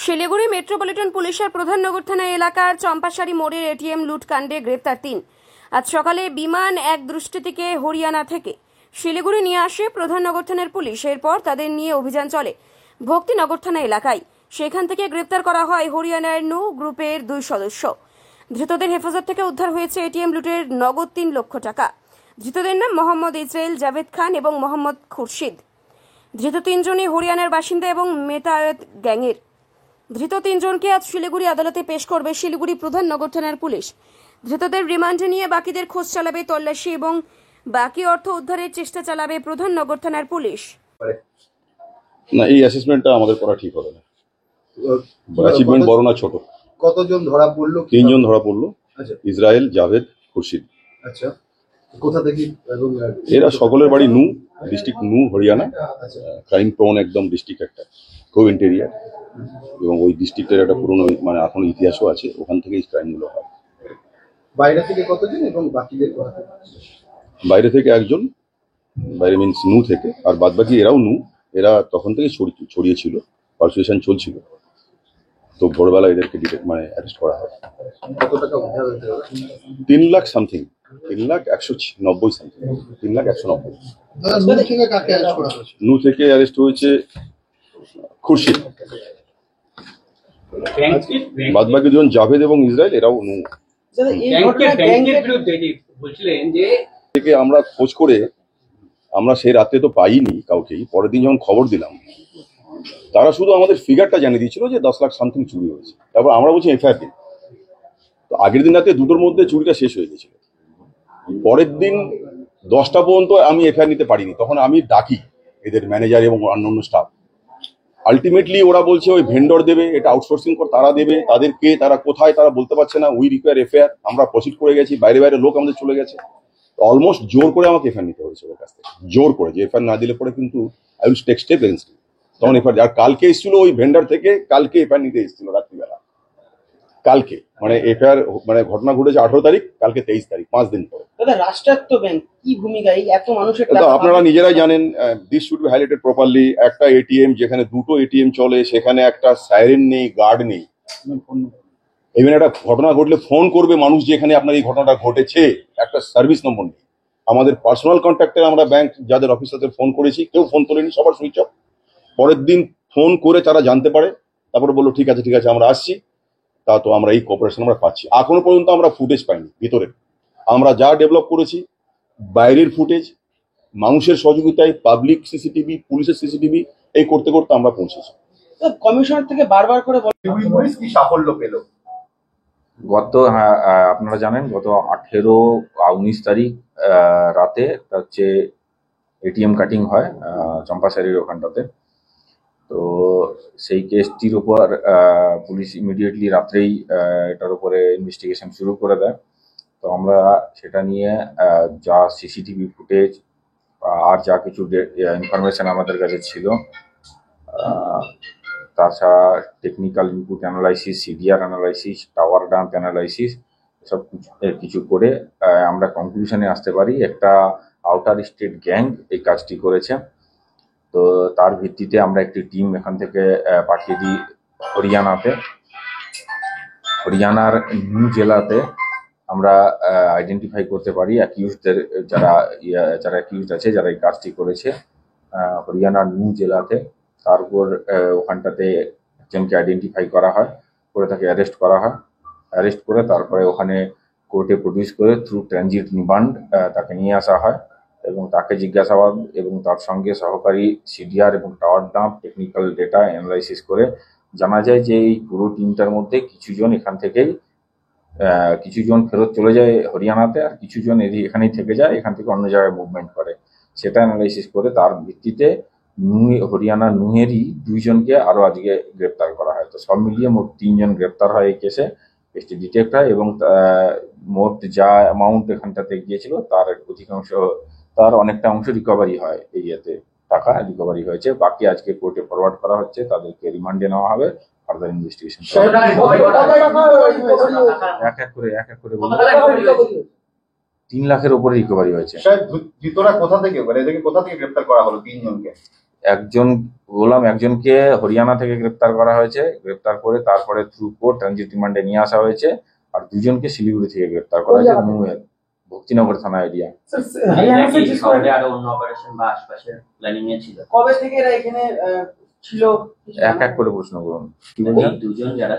Siliguri metropolitan পুলিশের প্রধাননগর থানা এলাকার চম্পাশাড়ি মোড়ের এটিএম লুটকাণ্ডে গ্রেপ্তার 3। আজ সকালে বিমান এক দুষ্কৃতীকে হরিয়ানা থেকে শিলিগুড়ি নিয়ে আসে প্রধাননগর থানার পুলিশ। এরপর তাদের নিয়ে অভিযান চলে ভক্তিনগর থানা এলাকায়। সেখান থেকে গ্রেপ্তার করা হয় হরিয়ানার নু গ্রুপের 2 সদস্য। ধৃতদের হেফাজত থেকে উদ্ধার হয়েছে এটিএম লুটের নগদ 3 লক্ষ টাকা। ধৃতদের নাম মোহাম্মদ ইসরাইল, জাভেদ খান এবং মোহাম্মদ খুরশিদ। ধৃত 3 জনই হরিয়ানার বাসিন্দা এবং মেটায়ত গ্যাংয়ের। ধৃত 3 জনকে আজ শিলিগুড়ি আদালতে পেশ করবে শিলিগুড়ি প্রধাননগর থানার পুলিশ। ধৃতদের রিমান্ডে নিয়ে বাকিদের খোঁজ চালাবে তল্লাশি এবং বাকি অর্থ উদ্ধারের চেষ্টা চালাবে প্রধাননগর থানার পুলিশ। না, এই অ্যাসেসমেন্টটা আমাদের করা ঠিক হবে না। অ্যাচিভমেন্ট বড় না ছোট? কতজন ধরা পড়লো? 3 জন ধরা পড়লো। আচ্ছা, ইসরায়েল, জাভেদ, খুরশিদ। আচ্ছা, কোথা থেকে? এবং এরা সকলের বাড়ি নু ডিস্ট্রিক্ট, নু হরিয়ানা। আচ্ছা, ক্রাইম প্রোন একদম ডিস্ট্রিক্ট একটা, খুব ইন্টেরিয়ার, এবং ওই ডিস্ট্রিক্টের একটা পুরনো মানে এখন ইতিহাসও আছে, ওখান থেকেই ক্রাইমগুলো হয়। বাইরে থেকে কতজন এবং বাকিদের কথা? বাইরে থেকে একজন, বাইরে মিনস নু থেকে, আর বাদ বাকি এরাও নু। এরা তখন থেকে ছড়িয়েছিল, পারসুয়েশন চলছিল, তো ভোরবেলা এদেরকে মানে অ্যারেস্ট করা হয়। কত টাকা উদ্ধার হয়েছে? 3 লাখ সামথিং, 3,190 সামথিং, 3,190। কাকে অ্যারেস্ট করা হয়েছে? নু থেকে অ্যারেস্ট হয়েছে খুরশিদ। বাদ বাকি দুজন জাভেদ এবং ইসরায়েল, এরাও নু থেকে। আমরা খোঁজ করে আমরা সেই রাতে তো পাইনি কাউকেই, পরের দিন যখন খবর দিলাম তারা শুধু আমাদের ফিগারটা জানিয়ে দিয়েছিল যে 10 লাখ সামথিং চুরি হয়েছে। তারপর আমরা বলছি এফআইআর দিন। তো আগের দিন রাতে 2টোর মধ্যে চুরিটা শেষ হয়ে গেছিল। পরের দিন 10টা পর্যন্ত আমি এফআইআর নিতে পারিনি, তখন আমি ডাকি এদের ম্যানেজার এবং অন্যান্য স্টাফ। আলটিমেটলি ওরা বলছে ওই ভেন্ডর দেবে, এটা আউটসোর্সিং করে তারা দেবে, তাদেরকে তারা কোথায় তারা বলতে পারছে না। We require FIR. আমরা প্রসিড করে গেছি, বাইরে বাইরে লোক আমাদের চলে গেছে। অলমোস্ট জোর করে আমাকে এফআইআর নিতে হয়েছে ওর কাছ থেকে, জোর করে, যে এফআইআর না দিলে পরে কিন্তু I will take step against you. তখন এফআইআর, আর কালকে এসেছিল ওই ভেন্ডর থেকে, কালকে এফআইআর নিতে এসেছিল রাত্রিবেলা। কালকে মানে এফআইআর মানে ঘটনা ঘটেছে 18 তারিখ, কালকে 23 তারিখ, 5 দিন পরে। দাদা, রাষ্ট্রায়ত্ত ব্যাংক কি ভূমিকা এই এত মানুষের এটা টাকা? আপনারা নিজেরাই জানেন, this should be highlighted properly. একটা এটিএম যেখানে 2টো এটিএম চলে, সেখানে একটা সাইরেন নেই, গার্ড নেই। ইভেন একটা ঘটনা ঘটলে ফোন করবে মানুষ যে এখানে আপনার এই ঘটনাটা ঘটেছে, একটা সার্ভিস নম্বর নেই। আমাদের পার্সোনাল কন্ট্যাক্টে আমরা ব্যাংক যাদের অফিসারদের ফোন করেছি, কেউ ফোন তোলেনি, সবার সুইচ অফ। পরের দিন ফোন করে তারা জানতে পারে, তারপরে বললো ঠিক আছে আমরা আসছি। তা তো আমরা এই কোঅপারেশন আমরা পাচ্ছি। এখনো পর্যন্ত আমরা ফুটেজ পাইনি ভিতরে। আমরা যা ডেভেলপ করেছি বাইরের ফুটেজ, মানুষের সহযোগিতায়, পাবলিক সিসিটিভি, পুলিশের সিসিটিভি, এই করতে করতে আমরা পৌঁছেছি। কমিশনার থেকে বারবার করে পুলিশ কি সাফল্য পেল? আপনারা জানেন গত 18-19 তারিখ রাতে হচ্ছে এটিএম কাটিং হয় চম্পাশাড়ির ওখানটাতে। তো সেই কেসটির উপর পুলিশ ইমিডিয়েটলি রাত্রেই এটার উপরে ইনভেস্টিগেশন শুরু করে দেয়। তো আমরা সেটা নিয়ে যা সিসিটিভি ফুটেজ আর যা কিছু ইনফরমেশন আমাদের কাছে ছিল, তাছাড়া technical input analysis, CDR analysis, tower dump analysis, সব কিছু করে আমরা কনক্লুশনে আসতে পারি একটা আউটার স্টেট গ্যাং এই কাজটি করেছে। তো তার ভিত্তিতে আমরা একটি টিম এখান থেকে পাঠিয়ে দিই হরিয়ানাতে। হরিয়ানার নু জেলাতে আমরা আইডেন্টিফাই করতে পারি অ্যাকিউজদের, যারা অ্যাকিউজড আছে, যারা এই কাজটি করেছে হরিয়ানার নু জেলাতে। তারপর ওখানটাতে একজনকে আইডেন্টিফাই করা হয়, করে তাকে অ্যারেস্ট করা হয়। অ্যারেস্ট করে তারপরে ওখানে কোর্টে প্রডিউস করে থ্রু ট্রানজিট রিমান্ড তাকে নিয়ে আসা হয় এবং তাকে জিজ্ঞাসাবাদ এবং তার সঙ্গে সহকারী সিডিআর এবং tower dump technical data analysis করে জানা যায় যে এই পুরো টিমটার মধ্যে কিছুজন এখান থেকেই কিছুজন ফেরত চলে যায় হরিয়ানাতে, আর কিছুজন এখানেই থেকে যায়, এখান থেকে অন্য জায়গায় মুভমেন্ট করে। সেটা অ্যানালাইসিস করে তার ভিত্তিতে হরিয়ানা নুহেরই 2 জনকে আরো আজকে গ্রেপ্তার করা হয়। তো সব মিলিয়ে মোট 3 জন গ্রেপ্তার হয় এই কেসে, কেসটি ডিটেক্ট হয় এবং মোট যা অ্যামাউন্ট এখানটাতে গিয়েছিল তার তার অনেকটা অংশ রিকভারি হয়। এই ইয়েতে টাকা রিকভারি হয়েছে। বাকি আজকে কোর্টে ফরওয়ার্ড করা হচ্ছে, তাদেরকে রিমান্ডে নেওয়া হবে, ফার্দার ইনভেস্টিগেশন এক এক করে 3 লাখের উপরে রিকভারি হয়েছে। ধৃতরা কোথা থেকে, মানে এদেরকে কোথা থেকে গ্রেপ্তার করা হলো 3 জনকে? একজনকে হরিয়ানা থেকে গ্রেপ্তার করা হয়েছে, গ্রেপ্তার করে তারপরে থ্রু কোর্ট ট্রানজিট রিমান্ডে নিয়ে আসা হয়েছে। আর দুজনকে শিলিগুড়ি থেকে গ্রেপ্তার করা হয়েছে নুয়ের ভক্তিনগর থানা এরিয়া। শহরে আরো অন্য অপারেশন বা আশপাশে প্ল্যানিং এ ছিল। কবে থেকে এরা এখানে ছিল? এক এক করে প্রশ্ন করুন। এই দুজন যারা